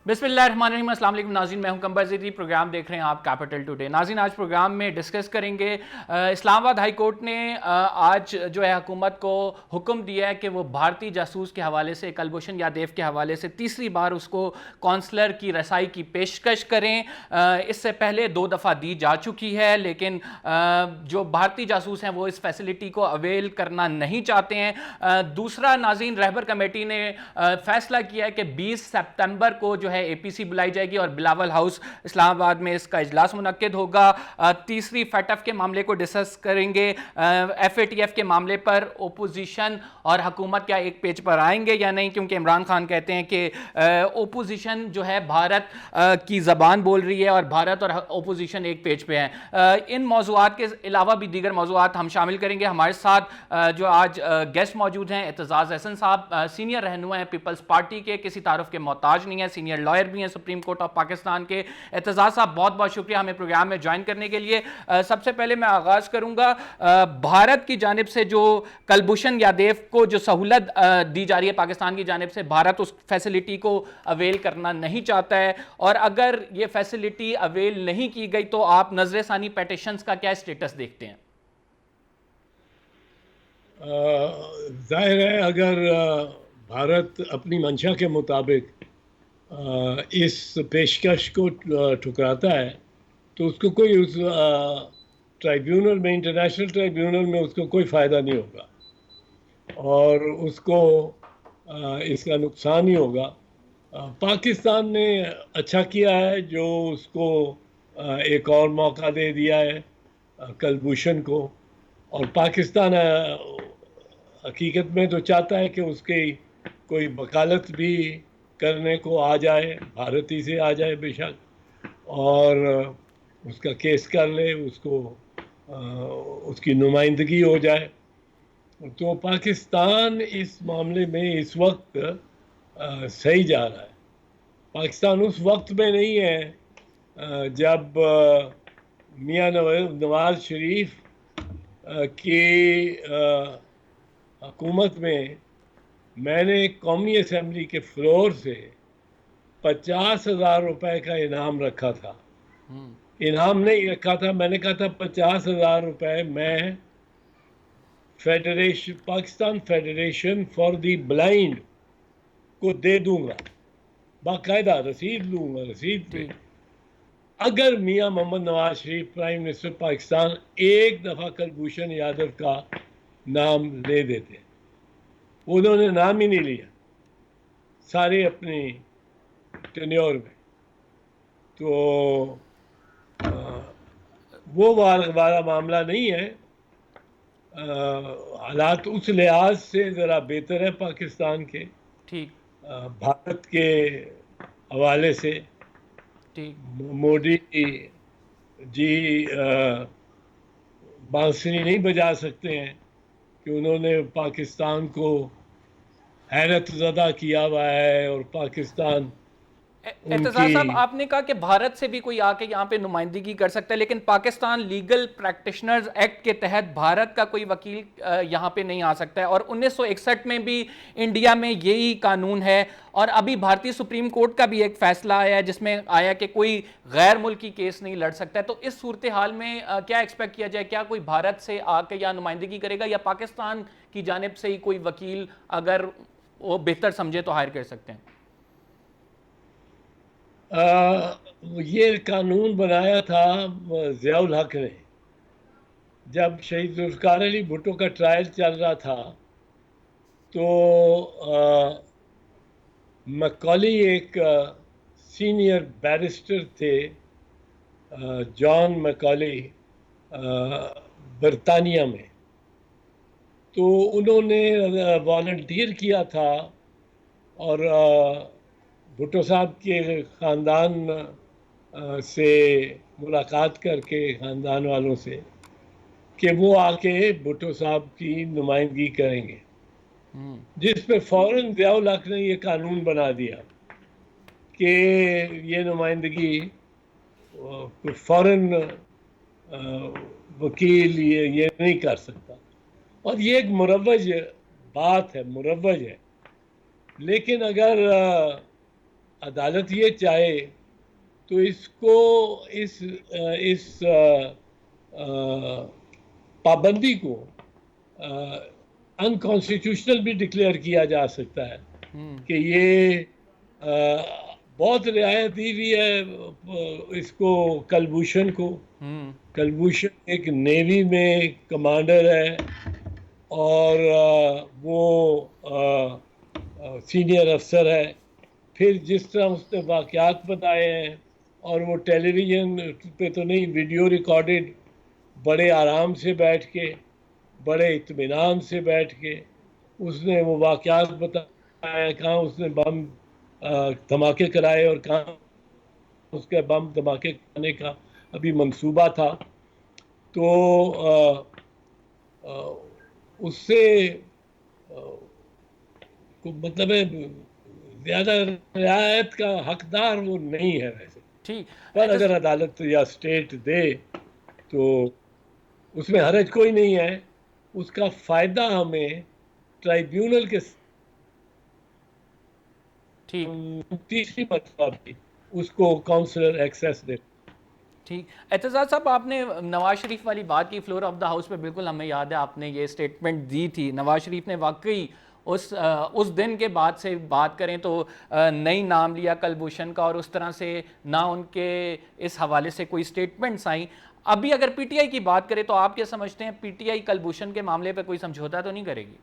بسم اللہ الرحمن الرحیم. السلام علیکم ناظرین, میں ہوں قمر زیدی. پروگرام دیکھ رہے ہیں آپ کیپٹل ٹوڈے. ناظرین, آج پروگرام میں ڈسکس کریں گے اسلام آباد ہائی کورٹ نے آج جو ہے حکومت کو حکم دیا ہے کہ وہ بھارتی جاسوس کے حوالے سے کلبھوشن یادیو کے حوالے سے تیسری بار اس کو کونسلر کی رسائی کی پیشکش کریں. اس سے پہلے 2 دفعہ دی جا چکی ہے, لیکن جو بھارتی جاسوس ہیں وہ اس فیسلٹی کو اویل کرنا نہیں چاہتے ہیں. دوسرا ناظرین, رہبر کمیٹی نے فیصلہ کیا ہے کہ 20 سپتمبر کو جو ہے اے پی سی بلائی جائے گی اور بلاول ہاؤس اسلام آباد میں اس کا اجلاس منعقد ہوگا. تیسری فیٹ ایف کے معاملے کو ڈسکس کریں گے. ایف اے ٹی ایف کے معاملے پر اپوزیشن اور حکومت کیا ایک پیج پر آئیں گے یا نہیں, کیونکہ عمران خان کہتے ہیں کہ اپوزیشن جو ہے بھارت کی زبان بول رہی ہے اور بھارت اور اپوزیشن ایک پیج پہ ہیں. ان موضوعات کے علاوہ بھی دیگر موضوعات ہم شامل کریں گے. ہمارے ساتھ جو آج گیسٹ موجود ہیں, اعتزاز احسن صاحب, سینئر رہنما ہیں پیپلز پارٹی کے, کسی تعارف کے محتاج نہیں ہیں, سینئر لائر بھی ہیں سپریم کورٹ آف پاکستان کے. اعتزاز صاحب, بہت بہت شکریہ ہمیں پروگرام میں جوائن کرنے کے لیے. سب سے پہلے میں آغاز کروں گا, بھارت کی جانب سے جو کلبھوشن یادیو کو جو سہولت دی جا رہی ہے پاکستان کی جانب سے, بھارت اس فیسلٹی کو اویل کرنا نہیں چاہتا ہے, اور اگر یہ فیسلٹی اویل نہیں کی گئی تو آپ نظر ثانی پیٹیشنز کا کیا سٹیٹس دیکھتے ہیں؟ ظاہر ہے اگر بھارت اپنی منشا کے مطابق اس پیشکش کو ٹھکراتا ہے تو اس کو کوئی اس ٹرائیبیونل میں, انٹرنیشنل ٹرائیبیونل میں اس کو کوئی فائدہ نہیں ہوگا اور اس کو اس کا نقصان ہی ہوگا. پاکستان نے اچھا کیا ہے جو اس کو ایک اور موقع دے دیا ہے کلبھوشن کو, اور پاکستان حقیقت میں تو چاہتا ہے کہ اس کی کوئی وکالت بھی کرنے کو آ جائے, بھارتی سے آ جائے بے شک, اور اس کا کیس کر لے, اس کو اس کی نمائندگی ہو جائے. تو پاکستان اس معاملے میں اس وقت صحیح جا رہا ہے. پاکستان اس وقت میں نہیں ہے جب میاں نواز شریف کی حکومت میں نے قومی اسمبلی کے فلور سے 50,000 روپے کا انعام رکھا تھا. انعام نہیں رکھا تھا, میں نے کہا تھا 50,000 روپے میں Pakistan federation for the blind کو دے دوں گا, باقاعدہ رسید لوں گا, رسید پہ اگر میاں محمد نواز شریف پرائم منسٹر پاکستان ایک دفعہ کلبھوشن یادیو کا نام لے دیتے. انہوں نے نام ہی نہیں لیا سارے اپنی ٹینیور میں, تو وہ والا معاملہ نہیں ہے. حالات اس لحاظ سے ذرا بہتر ہے پاکستان کے, ٹھیک, بھارت کے حوالے سے. مودی جی بانسری نہیں بجا سکتے ہیں کہ انہوں نے پاکستان کو حیرت زدہ کیا ہوا ہے, اور پاکستان ان اعتزاز صاحب, کی آپ نے کہا کہ بھارت سے بھی کوئی آ کے یہاں پہ نمائندگی کر سکتا ہے, لیکن پاکستان لیگل پریکٹیشنرز ایکٹ کے تحت بھارت کا کوئی وکیل یہاں پہ نہیں آ سکتا ہے, اور 1961 میں بھی انڈیا میں یہی قانون ہے, اور ابھی بھارتی سپریم کورٹ کا بھی ایک فیصلہ آیا ہے جس میں آیا کہ کوئی غیر ملکی کیس نہیں لڑ سکتا ہے. تو اس صورتحال میں کیا ایکسپیکٹ کیا جائے, کیا کوئی بھارت سے آ کے یا نمائندگی کرے گا, یا پاکستان کی جانب سے ہی کوئی وکیل اگر وہ بہتر سمجھے تو ہائر کر سکتے ہیں؟ یہ قانون بنایا تھا ضیاء الحق نے جب شہید ذوالفقار علی بھٹو کا ٹرائل چل رہا تھا. تو مکالی ایک سینئر بیرسٹر تھے, جان مکالی, برطانیہ میں. تو انہوں نے والنٹیئر کیا تھا اور بھٹو صاحب کے خاندان سے ملاقات کر کے, خاندان والوں سے, کہ وہ آ کے بھٹو صاحب کی نمائندگی کریں گے, جس پہ فوراً ضیاء الحق نے یہ قانون بنا دیا کہ یہ نمائندگی فوراً وکیل یہ نہیں کر سکتا. اور یہ ایک مروج بات ہے, مروج ہے. لیکن اگر عدالت یہ چاہے تو اس کو اس پابندی کو انکانسٹیٹیوشنل بھی ڈکلیئر کیا جا سکتا ہے کہ یہ بہت رعایت دی ہوئی ہے اس کو کلبھوشن کو. کلبھوشن ایک نیوی میں کمانڈر ہے اور وہ سینئر افسر ہے. پھر جس طرح اس نے واقعات بتائے ہیں اور وہ ٹیلی ویژن پہ تو نہیں، ویڈیو ریکارڈڈ، بڑے آرام سے بیٹھ کے، بڑے اطمینان سے بیٹھ کے اس نے وہ واقعات بتائے، کہاں اس نے بم دھماکے کرائے اور کہاں اس کے بم دھماکے کرانے کا ابھی منصوبہ تھا. تو اس سے مطلب ہے زیادہ رعایت کا حقدار وہ نہیں ہے ویسے. ٹھیک. پر اگر عدالت یا اسٹیٹ دے تو اس میں حرج کوئی نہیں ہے. اس کا فائدہ ہمیں ٹرائیبیونل کے تیسری مرتبہ بھی اس کو کاؤنسلر ایکسیس دے. ٹھیک. اعتزاز صاحب، آپ نے نواز شریف والی بات کی فلور آف دا ہاؤس پہ، بالکل ہمیں یاد ہے آپ نے یہ اسٹیٹمنٹ دی تھی. نواز شریف نے واقعی اس دن کے بعد سے بات کریں تو نہیں نام لیا کلبھوشن کا، اور اس طرح سے نہ ان کے اس حوالے سے کوئی اسٹیٹمنٹس آئیں. ابھی اگر پی ٹی آئی کی بات کریں تو آپ کیا سمجھتے ہیں پی ٹی آئی کلبھوشن کے معاملے پہ کوئی سمجھوتا تو نہیں کرے گی؟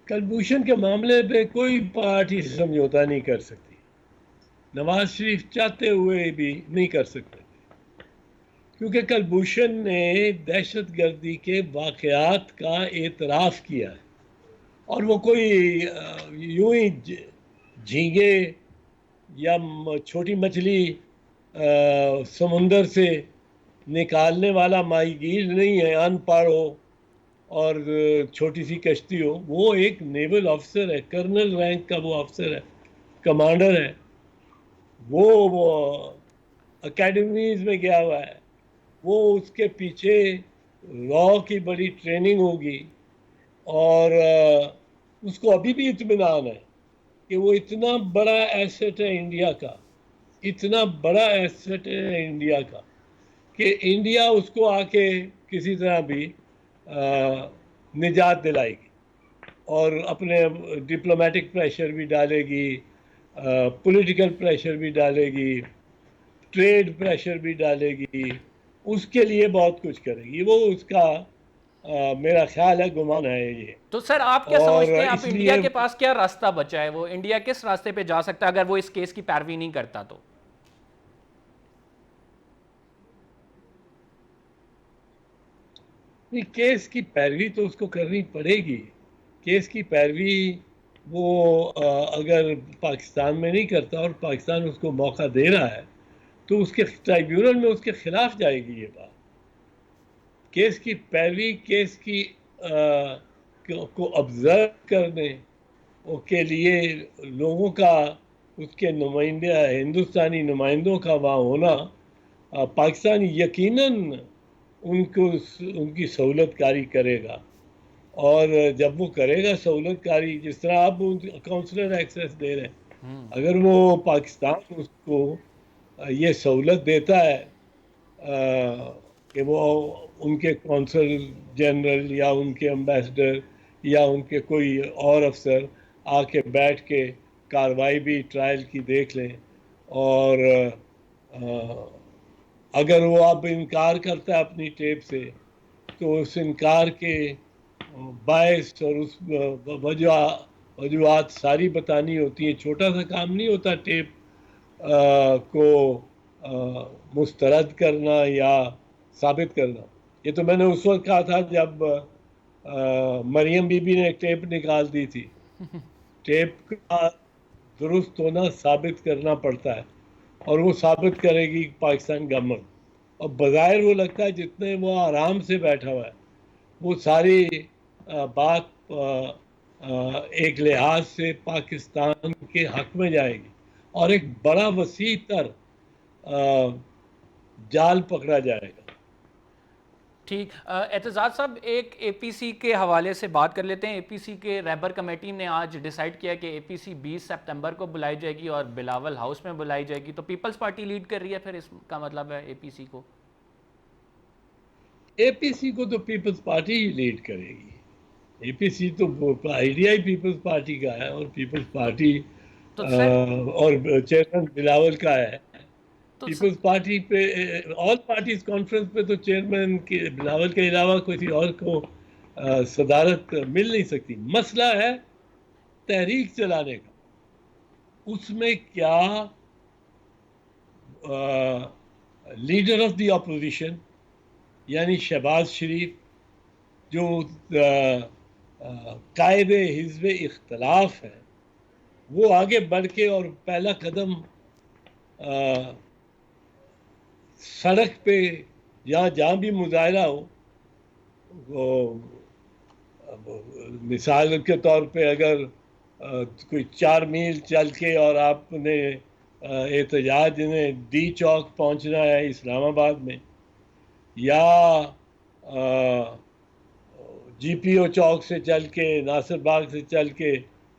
کلبھوشن کے معاملے پہ کوئی پارٹی سمجھوتا نہیں کر سکتی. نواز شریف چاہتے ہوئے بھی نہیں کر سکتے، کیونکہ کلبھوشن نے دہشت گردی کے واقعات کا اعتراف کیا ہے، اور وہ کوئی یوں ہی جھینگے یا چھوٹی مچھلی سمندر سے نکالنے والا ماہی گیر نہیں ہے، ان پڑھ ہو اور چھوٹی سی کشتی ہو. وہ ایک نیول افسر ہے، کرنل رینک کا وہ افسر ہے، کمانڈر ہے. وہ اکیڈمیز میں گیا ہوا ہے. وہ اس کے پیچھے لا کی بڑی ٹریننگ ہوگی، اور اس کو ابھی بھی اطمینان ہے کہ وہ اتنا بڑا ایسٹ ہے انڈیا کا، اتنا بڑا ایسٹ ہے انڈیا کا کہ انڈیا اس کو آ کے کسی طرح بھی نجات دلائے گی، اور اپنے ڈپلومیٹک پریشر بھی ڈالے گی، پولیٹیکل پریشر بھی ڈالے گی، ٹریڈ پریشر بھی ڈالے گی. اس کے لیے بہت کچھ کرے گی. وہ اس کا میرا خیال ہے گمان ہے یہ. تو سر آپ کیا اور سمجھتے ہیں، آپ اس انڈیا لیے کے پاس کیا راستہ بچا ہے؟ وہ انڈیا کس راستے پہ جا سکتا ہے اگر وہ اس کیس کی پیروی نہیں کرتا تو؟ کیس کی پیروی تو اس کو کرنی پڑے گی. کیس کی پیروی وہ اگر پاکستان میں نہیں کرتا اور پاکستان اس کو موقع دے رہا ہے تو اس کے ٹرائیبیونل میں اس کے خلاف جائے گی یہ بات. کیس کی پیروی، کیس کی کو آبزرو کرنے کے لیے لوگوں کا، اس کے نمائندے ہندوستانی نمائندوں کا وہاں ہونا، پاکستان یقیناً ان کی سہولت کاری کرے گا. اور جب وہ کرے گا سہولت کاری، جس طرح آپ کاؤنسلر ایکسیس دے رہے ہیں، اگر وہ پاکستان اس کو یہ سہولت دیتا ہے کہ وہ ان کے کونسل جنرل یا ان کے امبیسڈر یا ان کے کوئی اور افسر آ کے بیٹھ کے کاروائی بھی ٹرائل کی دیکھ لیں، اور اگر وہ اب انکار کرتا ہے اپنی ٹیپ سے تو اس انکار کے باعث اور اس وجوہات ساری بتانی ہوتی ہیں. چھوٹا سا کام نہیں ہوتا ٹیپ کو مسترد کرنا یا ثابت کرنا. یہ تو میں نے اس وقت کہا تھا جب مریم بی بی نے ایک ٹیپ نکال دی تھی. ٹیپ کا درست ہونا ثابت کرنا پڑتا ہے، اور وہ ثابت کرے گی پاکستان گورنمنٹ. اور بظاہر وہ لگتا ہے جتنے وہ آرام سے بیٹھا ہوا ہے، وہ ساری بات ایک لحاظ سے پاکستان کے حق میں جائے گی، اور ایک بڑا وسیع تر جال پکڑا جائے گا. ٹھیک، اعتزاز صاحب ایک اے پی سی کے حوالے سے بات کر لیتے ہیں. اے پی سی کے رہبر کمیٹی نے آج ڈیسائیڈ کیا کہ اے پی سی 20 سپتمبر کو بلائی جائے گی اور بلاول ہاؤس میں بلائی جائے گی. تو پیپلز پارٹی لیڈ کر رہی ہے، پھر اس کا مطلب ہے اے پی سی کو؟ اے پی سی کو تو پیپلز پارٹی ہی لیڈ کرے گی. اے پی سی تو آئیڈیا ہی پیپلز پارٹی کا ہے، اور پیپلز پارٹی تو سر اور چیئرمین بلاول کا ہے. تو پیپلز پارٹی پہ آل پارٹیز کانفرنس پہ تو چیئرمین کے بلاول کے علاوہ کسی اور کو صدارت مل نہیں سکتی. مسئلہ ہے تحریک چلانے کا. اس میں کیا لیڈر آف دی اپوزیشن یعنی شہباز شریف جو قائد حزب اختلاف ہے، وہ آگے بڑھ کے اور پہلا قدم سڑک پہ جہاں بھی مظاہرہ ہو، وہ مثال کے طور پہ اگر کوئی 4 میل چل کے اور آپ نے احتجاج نے ڈی چوک پہنچنا ہے اسلام آباد میں، یا جی پی او چوک سے چل کے، ناصر باغ سے چل کے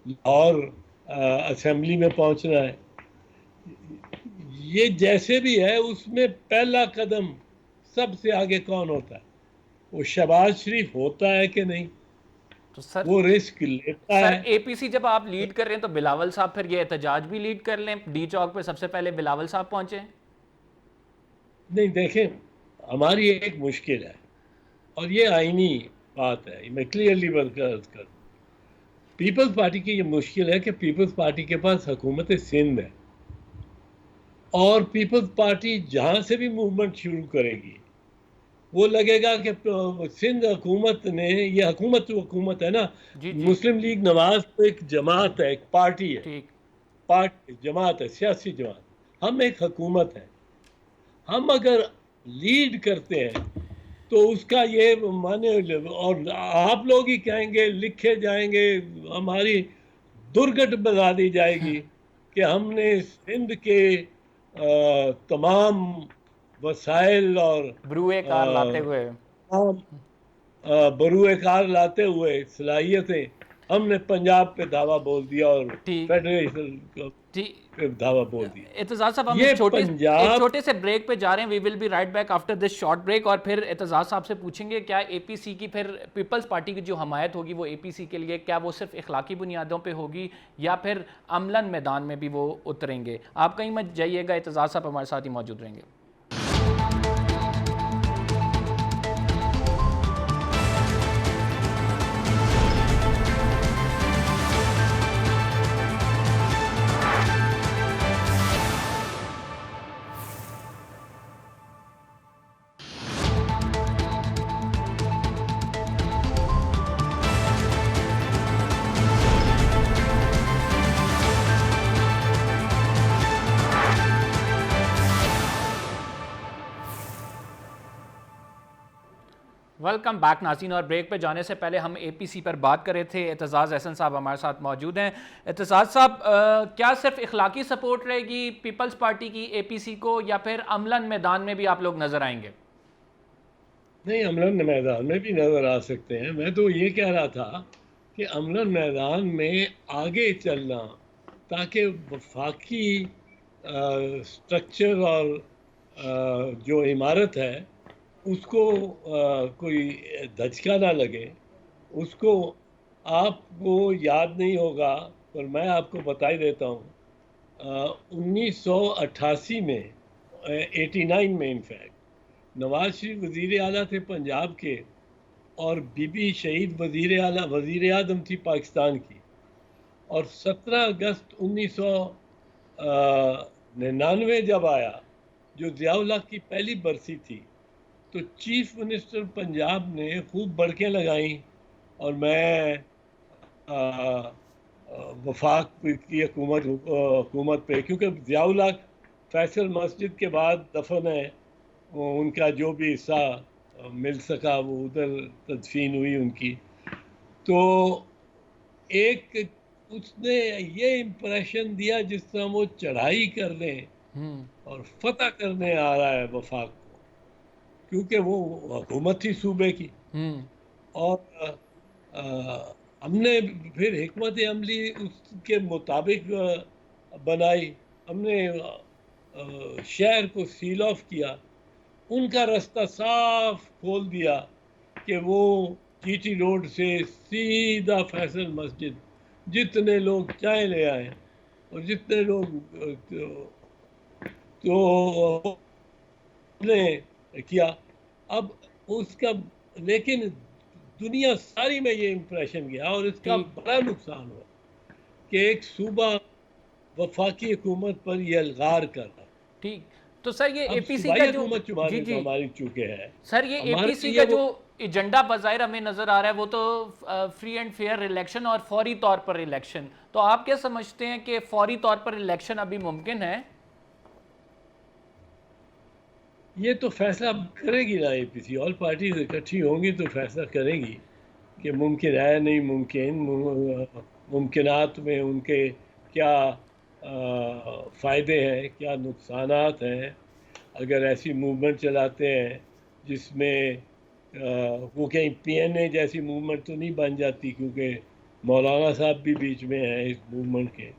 لاہور اسمبلی میں پہنچنا ہے، یہ جیسے بھی ہے اس میں پہلا قدم سب سے آگے کون ہوتا ہے؟ وہ شہباز شریف ہوتا ہے کہ نہیں؟ تو سر وہ رسک لیتا سر ہے. اے پی سی جب آپ لیڈ کر رہے ہیں تو بلاول صاحب پھر یہ احتجاج بھی لیڈ کر لیں. ڈی چوک پہ سب سے پہلے بلاول صاحب پہنچے. نہیں دیکھیں، ہماری ایک مشکل ہے اور یہ آئینی بات ہے، میں کلیئرلی عرض کروں. پیپلز پارٹی کی یہ مشکل ہے کہ پیپلز پارٹی کے پاس حکومت سندھ ہے، اور پیپلز پارٹی جہاں سے بھی موومنٹ شروع کرے گی وہ لگے گا کہ سندھ حکومت نے، یہ حکومت ہے نا، جی جی مسلم لیگ نواز تو ایک جماعت ہے، ایک پارٹی ہے، ٹھیک. جماعت ہے، سیاسی جماعت. ہم ایک حکومت ہے. ہم اگر لیڈ کرتے ہیں تو اس کا یہ معنی، اور آپ لوگ ہی کہیں گے، لکھے جائیں گے، ہماری درگٹ بنا دی جائے گی کہ ہم نے سندھ کے تمام وسائل اور بروئے کار لاتے ہوئے. تمام بروئے کار لاتے ہوئے صلاحیتیں ہم نے پنجاب پہ دعویٰ بول دیا اور ٹھیک. فیڈریشن جی پہ دعویٰ بول دیا. اعتزاز صاحب ہم یہ ایک پنجاب چھوٹے سے بریک پہ جا رہے ہیں. We will be right back after this short break. اور پھر اعتزاز صاحب سے پوچھیں گے کیا اے پی سی کی پھر پیپلز پارٹی کی جو حمایت ہوگی وہ اے پی سی کے لیے کیا وہ صرف اخلاقی بنیادوں پہ ہوگی یا پھر عملاً میدان میں بھی وہ اتریں گے؟ آپ کہیں مت جائیے گا، اعتزاز صاحب ہمارے ساتھ ہی موجود رہیں گے. ویلکم بیک ناظرین. اور بریک پہ جانے سے پہلے ہم اے پی سی پر بات کر رہے تھے. اعتزاز احسن صاحب ہمارے ساتھ موجود ہیں. اعتزاز صاحب، کیا صرف اخلاقی سپورٹ رہے گی پیپلز پارٹی کی اے پی سی کو یا پھر عملاً میدان میں بھی آپ لوگ نظر آئیں گے؟ نہیں، عملاً میدان میں بھی نظر آ سکتے ہیں. میں تو یہ کہہ رہا تھا کہ عملاً میدان میں آگے چلنا تاکہ وفاقی سٹرکچر اور جو عمارت ہے اس کو کوئی دھچکا نہ لگے. اس کو آپ کو یاد نہیں ہوگا پر میں آپ کو بتا ہی دیتا ہوں. 1988 میں 89 میں انفیکٹ نواز شریف وزیر اعلیٰ تھے پنجاب کے، اور بی بی شہید وزیر اعظم تھی پاکستان کی. اور 17 اگست 1999 جب آیا، جو ضیاء الحق کی پہلی برسی تھی، تو چیف منسٹر پنجاب نے خوب بڑکیں لگائیں اور میں وفاق کی حکومت پہ، کیونکہ ضیاء الحق فیصل مسجد کے بعد دفن ہے، ان کا جو بھی حصہ مل سکا وہ ادھر تدفین ہوئی ان کی. تو ایک اس نے یہ امپریشن دیا جس طرح وہ چڑھائی کر لیں اور فتح کرنے آ رہا ہے وفاق کو. کیونکہ وہ حکومت تھی صوبے کی. اور ہم نے پھر حکمت عملی اس کے مطابق بنائی. ہم نے شہر کو سیل آف کیا, ان کا رستہ صاف کھول دیا کہ وہ جی ٹی روڈ سے سیدھا فیصل مسجد جتنے لوگ چاہے لے آئے, اور جتنے لوگ تو نے کیا. اب اس کا لیکن دنیا ساری میں یہ امپریشن گیا, اور اس کا بڑا نقصان ہوا کہ ایک صوبہ وفاقی حکومت پر یہ الغار کر رہا. ٹھیک, تو سر یہ اب اے پی سی صوبائی کا جو حکومت ہماری چونکہ ہے, سر یہ اے پی سی کا جو ایجنڈا بظاہر ہمیں نظر آ رہا ہے وہ تو فری اینڈ فیئر الیکشن اور فوری طور پر الیکشن, تو آپ کیا سمجھتے ہیں کہ فوری طور پر الیکشن ابھی ممکن ہے؟ یہ تو فیصلہ کرے گی نا اے پی سی, آل پارٹیز اکٹھی ہوں گی تو فیصلہ کرے گی کہ ممکن ہے نہیں ممکن, ممکنات میں ان کے کیا فائدے ہیں, کیا نقصانات ہیں. اگر ایسی موومنٹ چلاتے ہیں جس میں وہ کہیں پی این اے جیسی موومنٹ تو نہیں بن جاتی, کیونکہ مولانا صاحب بھی بیچ میں ہیں اس موومنٹ کے,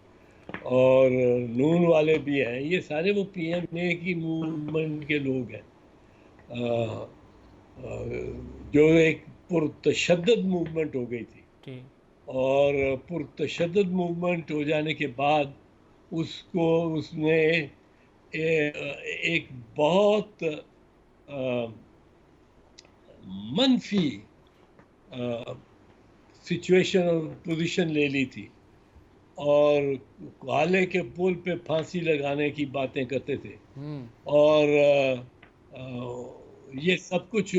اور نون والے بھی ہیں, یہ سارے وہ پی این اے کی موومنٹ کے لوگ ہیں, جو ایک پرتشدد موومنٹ ہو گئی تھی. اور پرتشدد موومنٹ ہو جانے کے بعد اس نے ایک بہت منفی سچویشن اور پوزیشن لے لی تھی, اور کالے کے پل پہ پھانسی لگانے کی باتیں کرتے تھے, اور یہ سب کچھ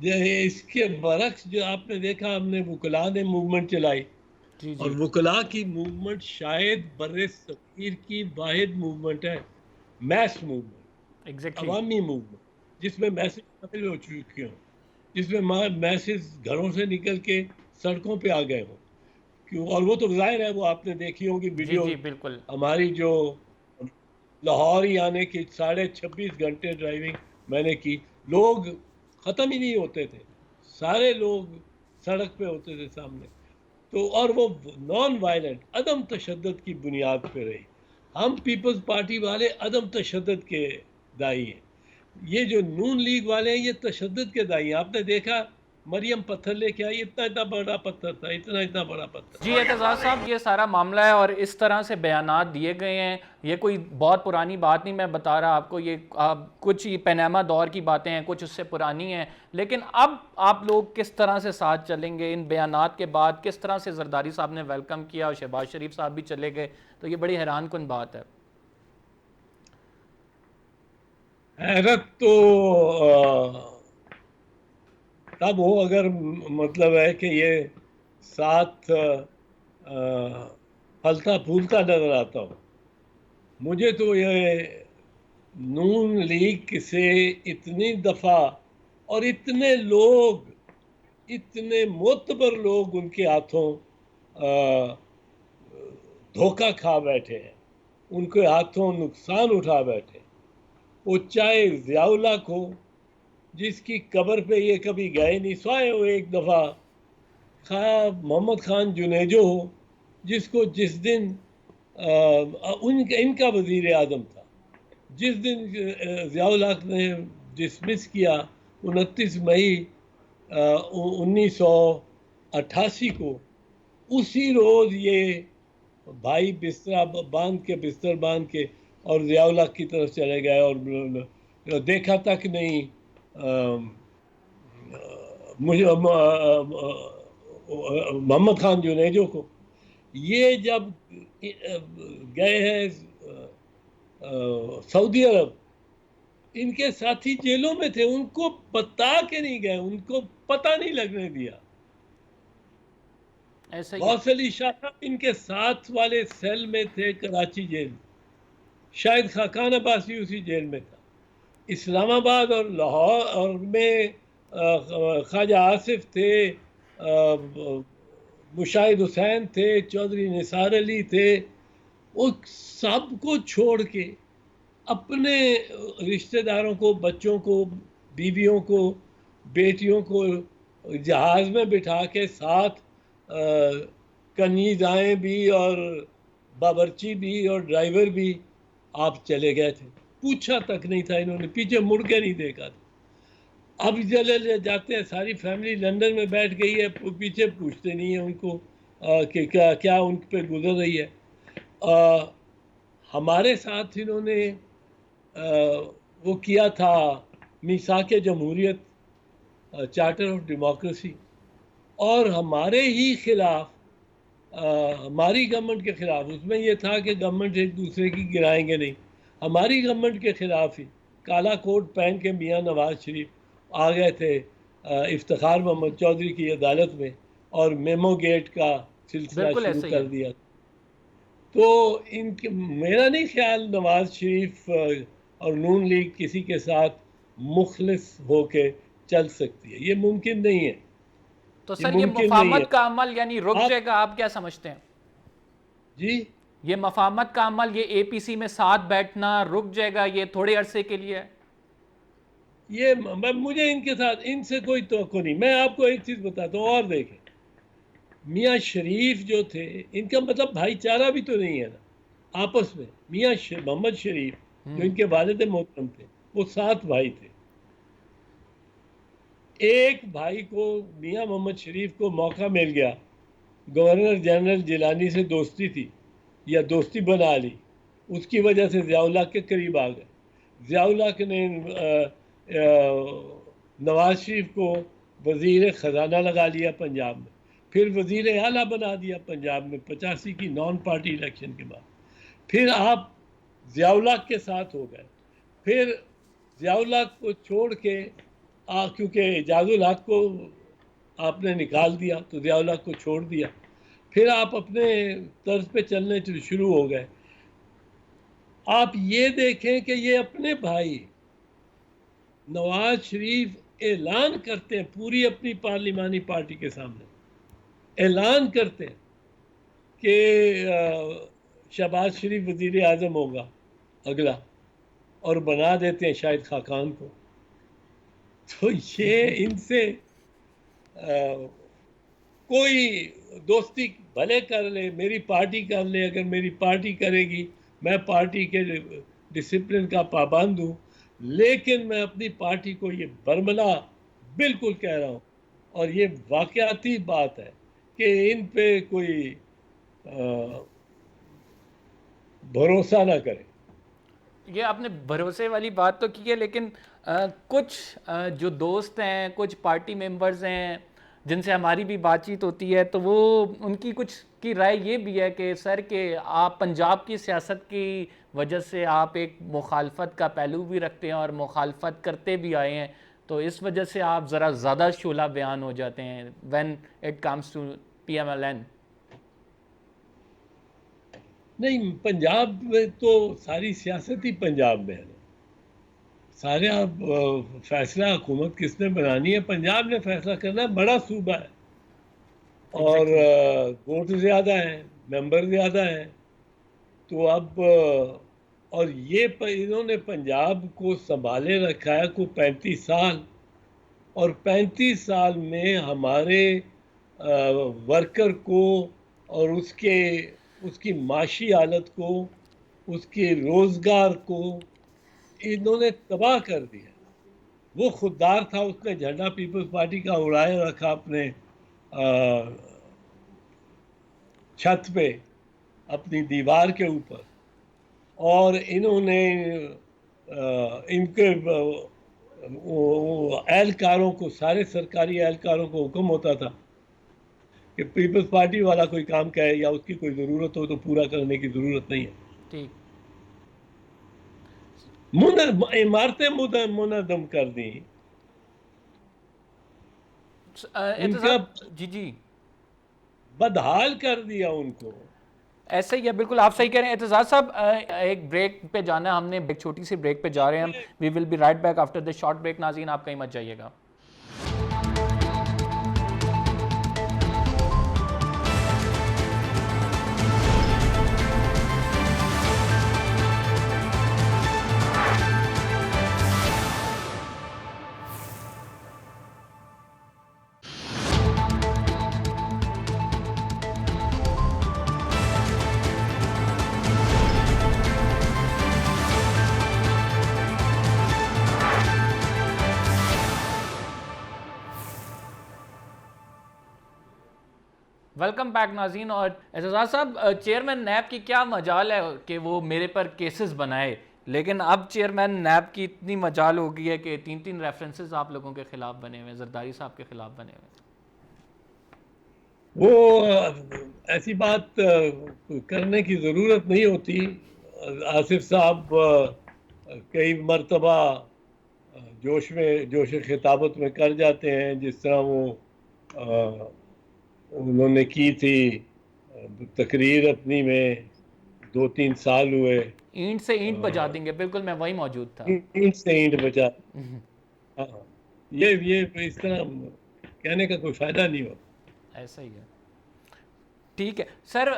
اس کے برعکس جو آپ نے دیکھا, ہم نے وکلاء نے موومنٹ چلائی, اور وکلاء کی موومنٹ شاید بر صغیر کی واحد موومنٹ ہے, میس موومنٹ, عوامی موومنٹ, جس میں میسج شامل ہو چکے ہوں, جس میں میسج گھروں سے نکل کے سڑکوں پہ آ گئے ہوں. اور وہ تو ظاہر ہے, وہ آپ نے دیکھی ہوگی ویڈیو, ہماری جو لاہور ہی آنے کی 26.5 گھنٹے ڈرائیونگ میں نے کی, لوگ ختم ہی نہیں ہوتے تھے, سارے لوگ سڑک پہ ہوتے تھے سامنے. تو اور وہ نان وائلنٹ عدم تشدد کی بنیاد پہ رہی. ہم پیپلز پارٹی والے عدم تشدد کے دائی ہیں, یہ جو نون لیگ والے ہیں یہ تشدد کے دائی ہیں. آپ نے دیکھا مریم پتھر لے کے آئی, اتنا بڑا پتھر تھا, اتنا بڑا پتھر. جی اعتزاز صاحب, یہ سارا معاملہ ہے اور اس طرح سے بیانات دیے گئے ہیں, یہ کوئی بہت پرانی بات نہیں, میں بتا رہا آپ کو, یہ کچھ پیناما دور کی باتیں ہیں, کچھ اس سے پرانی ہیں, لیکن اب آپ لوگ کس طرح سے ساتھ چلیں گے ان بیانات کے بعد؟ کس طرح سے زرداری صاحب نے ویلکم کیا اور شہباز شریف صاحب بھی چلے گئے, تو یہ بڑی حیران کن بات ہے. حیرت تو تب ہو اگر مطلب ہے کہ یہ ساتھ پھلتا پھولتا نظر آتا ہو. مجھے تو یہ نون لیگ سے اتنی دفعہ اور اتنے لوگ, اتنے معتبر لوگ ان کے ہاتھوں دھوکہ کھا بیٹھے ہیں, ان کے ہاتھوں نقصان اٹھا بیٹھے. وہ چاہے ضیاء الحق ہو جس کی قبر پہ یہ کبھی گئے نہیں, سوائے وہ ایک دفعہ, خواہ محمد خان جنیجو ہو جس کو جس دن ان کا وزیر اعظم تھا, جس دن ضیاء الحق نے ڈسمس کیا 29 مئی 1988 کو, اسی روز یہ بھائی بستر باندھ کے اور ضیاء الحق کی طرف چلے گئے, اور دیکھا تک نہیں محمد خان جنیجو کو. یہ جب گئے ہیں سعودی عرب, ان کے ساتھی جیلوں میں تھے, ان کو بتا کے نہیں گئے, ان کو پتہ نہیں لگنے دیا. غوث علی شاہ ان کے ساتھ والے سیل میں تھے کراچی جیل, شاید خاقان عباسی اسی جیل میں تھا. اسلام آباد اور لاہور میں خواجہ آصف تھے, مشاہد حسین تھے, چودھری نثار علی تھے. وہ سب کو چھوڑ کے اپنے رشتہ داروں کو, بچوں کو, بیویوں کو بیٹیوں کو جہاز میں بٹھا کے ساتھ کنیزائیں بھی اور باورچی بھی اور ڈرائیور بھی آپ چلے گئے تھے, پوچھا تک نہیں تھا, انہوں نے پیچھے مڑ کے نہیں دیکھا تھا. اب چلے جاتے ہیں, ساری فیملی لندن میں بیٹھ گئی ہے, پیچھے پوچھتے نہیں ہیں ان کو کہ کیا ان پہ گزر رہی ہے. ہمارے ساتھ انہوں نے وہ کیا تھا میثاق جمہوریت, چارٹر آف ڈیموکریسی, اور ہمارے ہی خلاف, ہماری گورنمنٹ کے خلاف, اس میں یہ تھا کہ گورنمنٹ ایک دوسرے کی گرائیں گے نہیں, ہماری گورنمنٹ کے خلاف ہی کالا کوٹ پہن کے میاں نواز شریف آ گئے تھے افتخار محمد چودھری کی عدالت میں, اور میمو گیٹ کا سلسلہ بالکل شروع ایسا ہی کر ہے. دیا. تو میرا نہیں خیال نواز شریف اور نون لیگ کسی کے ساتھ مخلص ہو کے چل سکتی ہے, یہ ممکن نہیں ہے. تو سر یہ ممکن نہیں ہے. مفاہمت کا عمل یعنی رک آپ جائے گا, آپ کیا سمجھتے ہیں؟ جی, یہ مفاہمت کا عمل, یہ اے پی سی میں ساتھ بیٹھنا رک جائے گا یہ تھوڑے عرصے کے لیے؟ یہ مجھے ان کے ساتھ ان سے کوئی توقع نہیں. میں آپ کو ایک چیز بتاتا ہوں, اور دیکھیں, میاں شریف جو تھے, ان کا مطلب بھائی چارہ بھی تو نہیں ہے نا آپس میں. میاں محمد شریف جو ان کے والد محترم تھے, وہ 7 بھائی تھے. ایک بھائی کو, میاں محمد شریف کو موقع مل گیا, گورنر جنرل جیلانی سے دوستی تھی یا دوستی بنا لی, اس کی وجہ سے ضیاء الحق کے قریب آ گئے. ضیاء الحق نے نواز شریف کو وزیر خزانہ لگا لیا پنجاب میں, پھر وزیر اعلیٰ بنا دیا پنجاب میں 85 کی نان پارٹی الیکشن کے بعد. پھر آپ ضیاء الحق کے ساتھ ہو گئے, پھر ضیاء الحق کو چھوڑ کے کیونکہ اعجاز الحق کو آپ نے نکال دیا تو ضیاء الحق کو چھوڑ دیا, پھر آپ اپنے طرز پہ چلنے شروع ہو گئے. آپ یہ دیکھیں کہ یہ اپنے بھائی نواز شریف اعلان کرتے ہیں پوری اپنی پارلیمانی پارٹی کے سامنے, اعلان کرتے ہیں کہ شہباز شریف وزیر اعظم ہوگا اگلا, اور بنا دیتے ہیں شاہد خاقان کو. تو یہ ان سے کوئی دوستی بھلے کر لے, میری پارٹی کر لے, اگر میری پارٹی کرے گی میں پارٹی کے ڈسپلن کا پابند ہوں, لیکن میں اپنی پارٹی کو یہ برملا بالکل کہہ رہا ہوں, اور یہ واقعاتی بات ہے کہ ان پہ کوئی بھروسہ نہ کرے. یہ آپ نے بھروسے والی بات تو کی ہے, لیکن کچھ جو دوست ہیں, کچھ پارٹی ممبرز ہیں جن سے ہماری بھی بات چیت ہوتی ہے, تو وہ ان کی کچھ کی رائے یہ بھی ہے کہ سر کہ آپ پنجاب کی سیاست کی وجہ سے آپ ایک مخالفت کا پہلو بھی رکھتے ہیں اور مخالفت کرتے بھی آئے ہیں, تو اس وجہ سے آپ ذرا زیادہ شعلہ بیان ہو جاتے ہیں when it comes to PMLN. نہیں, پنجاب میں تو ساری سیاست ہی پنجاب میں ہے. سارے آپ فیصلہ حکومت کس نے بنانی ہے, پنجاب نے فیصلہ کرنا ہے. بڑا صوبہ ہے اور ووٹ زیادہ ہیں, ممبر زیادہ ہیں, تو اب اور یہ انہوں نے پنجاب کو سنبھالے رکھا ہے کو 35 سال, اور 35 سال میں ہمارے ورکر کو اور اس کی معاشی حالت کو, اس کے روزگار کو انہوں نے تباہ کر دیا. وہ خوددار تھا, اس نے جھنڈا پیپلز پارٹی کا اڑائے رکھا اپنے چھت پہ, اپنی دیوار کے اوپر, اور انہوں نے ان کے اہلکاروں کو, سارے سرکاری اہلکاروں کو حکم ہوتا تھا کہ پیپلز پارٹی والا کوئی کام کہے یا اس کی کوئی ضرورت ہو تو پورا کرنے کی ضرورت نہیں ہے. ٹھیک, عمارتیں منہدم کر دیں, ان کا جی بدحال کر دیا ان کو. ایسا ہی ہے, بالکل آپ صحیح کہہ رہے ہیں. اعتزاز صاحب ایک بریک پہ جانا ہے ہم نے, ایک چھوٹی سی بریک پہ جا رہے ہیں ہم. We will be right back after this short break. ناظرین آپ کہیں مت جائیے گا. ویلکم بیک ناظرین. اور اعتزاز صاحب, چیئرمین نیب کی کیا مجال ہے کہ وہ میرے پر کیسز بنائے, لیکن اب چیئرمین نیب کی اتنی مجال ہو گئی ہے کہ 3 ریفرنسز آپ لوگوں کے خلاف بنے ہوئے ہیں, زرداری صاحب کے خلاف بنے ہوئے ہیں. وہ ایسی بات کرنے کی ضرورت نہیں ہوتی. آصف صاحب کئی مرتبہ جوش خطابت میں کر جاتے ہیں, جس طرح وہ انہوں نے کی تھی تقریر اپنی میں 2-3 سال ہوئے. اینٹ سے اینٹ بجا دیں گے, بالکل میں وہی موجود تھا. اینٹ سے اینٹ بجا. ہاں, یہ اس طرح کہنے کا کوئی فائدہ نہیں ہوتا. ایسا ہی ہے. ٹھیک ہے سر,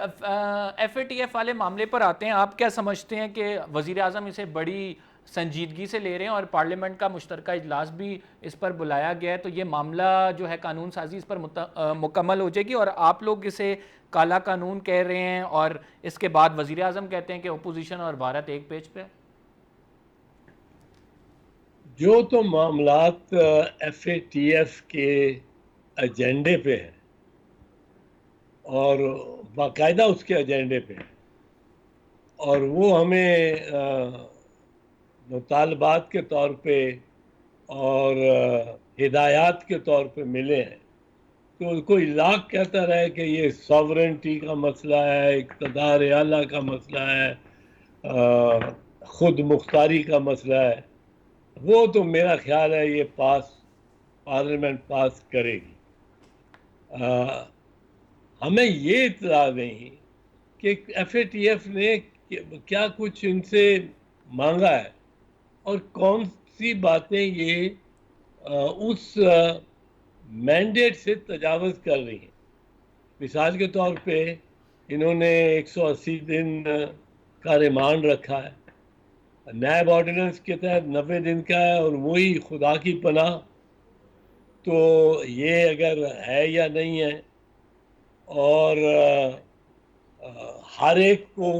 ایف اے ٹی ایف والے معاملے پر آتے ہیں. آپ کیا سمجھتے ہیں کہ وزیر اعظم اسے بڑی سنجیدگی سے لے رہے ہیں اور پارلیمنٹ کا مشترکہ اجلاس بھی اس پر بلایا گیا ہے, تو یہ معاملہ جو ہے قانون سازی اس پر مکمل ہو جائے گی, اور آپ لوگ اسے کالا قانون کہہ رہے ہیں اور اس کے بعد وزیر اعظم کہتے ہیں کہ اپوزیشن اور بھارت ایک پیج پہ؟ جو تو معاملات ایف اے ٹی ایف کے ایجنڈے پہ ہیں اور باقاعدہ اس کے ایجنڈے پہ ہیں, اور وہ ہمیں مطالبات کے طور پہ اور ہدایات کے طور پہ ملے ہیں, تو کوئی لاکھ کہتا رہے کہ یہ ساورنٹی کا مسئلہ ہے, اقتدار اعلیٰ کا مسئلہ ہے, خود مختاری کا مسئلہ ہے, وہ تو میرا خیال ہے یہ پارلیمنٹ پاس کرے گی. ہمیں یہ اطلاع نہیں کہ ایف اے ٹی ایف نے کیا کچھ ان سے مانگا ہے اور کون سی باتیں یہ اس مینڈیٹ سے تجاوز کر رہی ہیں. مثال کے طور پہ انہوں نے 180 دن کا ریمانڈ رکھا ہے, نیب آرڈیننس کے تحت 90 دن کا ہے, اور وہی خدا کی پناہ. تو یہ اگر ہے یا نہیں ہے, اور ہر ایک کو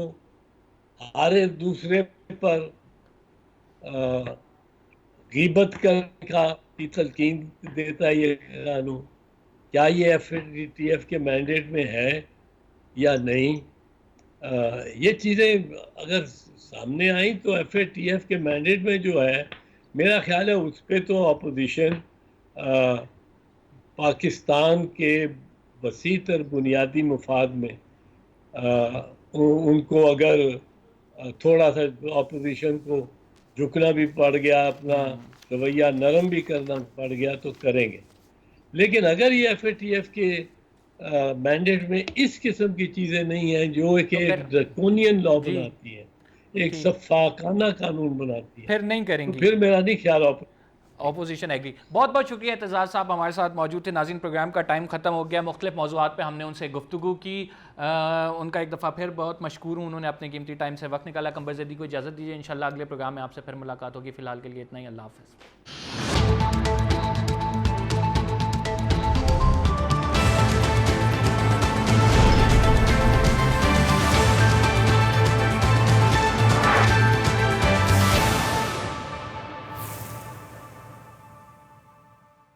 ہر ایک دوسرے پر غیبت کرنے کا تلقین دیتا ہے یہ قانون, کیا یہ ایف اے ٹی ایف کے مینڈیٹ میں ہے یا نہیں؟ یہ چیزیں اگر سامنے آئیں تو ایف اے ٹی ایف کے مینڈیٹ میں جو ہے, میرا خیال ہے اس پہ تو اپوزیشن پاکستان کے وسیع تر بنیادی مفاد میں ان کو اگر تھوڑا سا اپوزیشن کو جھکنا بھی پڑ گیا, اپنا رویہ نرم بھی کرنا پڑ گیا, تو کریں گے. لیکن اگر یہ ایف اے ٹی ایف کے مینڈیٹ میں اس قسم کی چیزیں نہیں ہیں جو ایک ڈریکونین لا بناتی ہے, ایک سفاکانہ قانون بناتی ہے, پھر نہیں کریں تو گی. پھر میرا نہیں خیال اپوزیشن ایگری. بہت بہت شکریہ اعتزاز صاحب, ہمارے ساتھ موجود تھے. ناظرین, پروگرام کا ٹائم ختم ہو گیا. مختلف موضوعات پہ ہم نے ان سے گفتگو کی. ان کا ایک دفعہ پھر بہت مشکور ہوں, انہوں نے اپنے قیمتی ٹائم سے وقت نکالا. قمر زیدی کو اجازت دیجیے, انشاءاللہ اگلے پروگرام میں آپ سے پھر ملاقات ہوگی. فی الحال کے لیے اتنا ہی. اللہ حافظ.